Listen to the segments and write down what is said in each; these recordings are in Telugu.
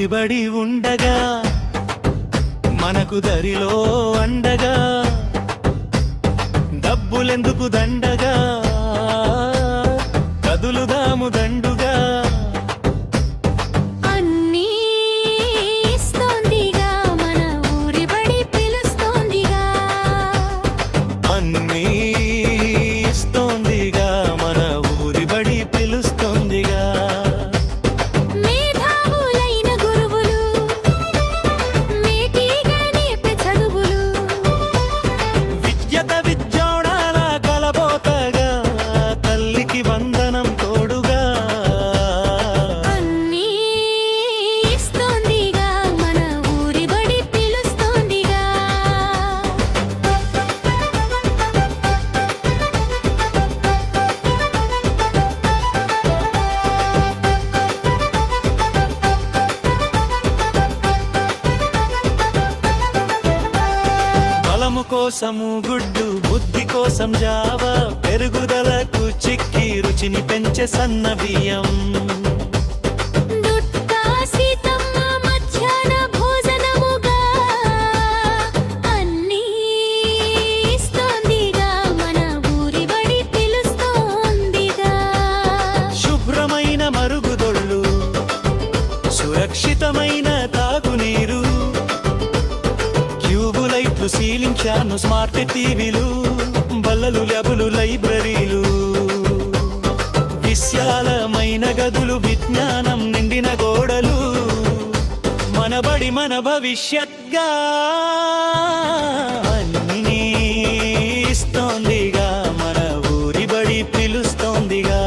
ఊరిబడి ఉండగా మనకు దరిలో అండగా డబ్బులెందుకు దండగా కదులుదాము దండుగా కోసము గుడ్డు బుద్ధి కోసం జావా పెరుగుదలకు చిక్కి రుచిని పెంచే సన్న బియ్యం శుభ్రమైన మరుగుదొడ్లు సురక్షితమైన తాగునీరు సీలింగ్ ఫ్యాను స్మార్ట్ టీవీలు బల్లలు ల్యాబులు లైబ్రరీలు విశాలమైన గదులు విజ్ఞానం నిండిన గోడలు మన బడి మన భవిష్యత్గా అన్నీ ఇస్తోందిగా మన ఊరి బడి పిలుస్తోందిగా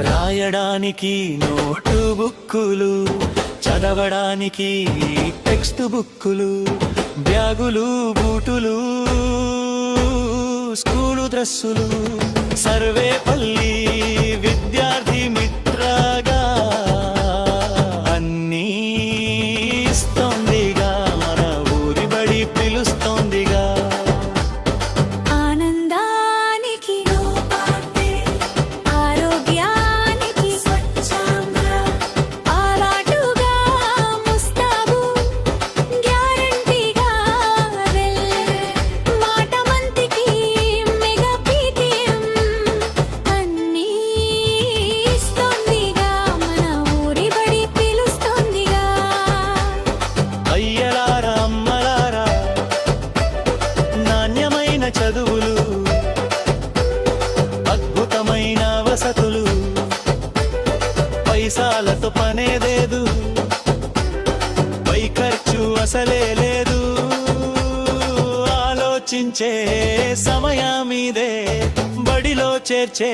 రాయడానికి నోటు బుక్కులు చదవడానికి టెక్స్ట్ బుక్కులు బ్యాగులు బూటులు స్కూలు డ్రెస్సులు సర్వేపల్లి విద్యార్థి మిత్రగా అన్నీ ఇస్తోందిగా మన ఊరి బడి పిలుస్తోందిగా చదువులు అద్భుతమైన వసతులు పైసాలతో పనేలేదు పై ఖర్చు అసలే లేదు ఆలోచించే సమయమిదే బడిలో చేర్చే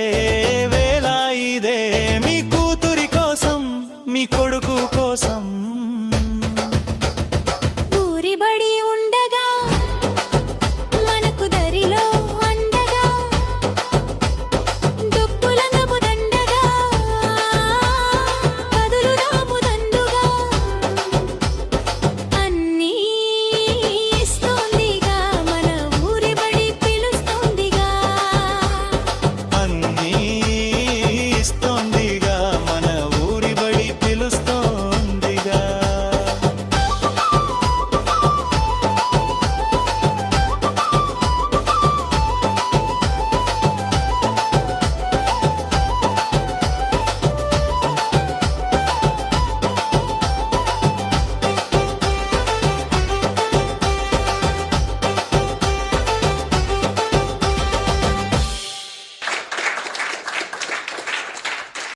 వేళ ఇదే మీ కూతురి కోసం మీ కొడుకు కోసం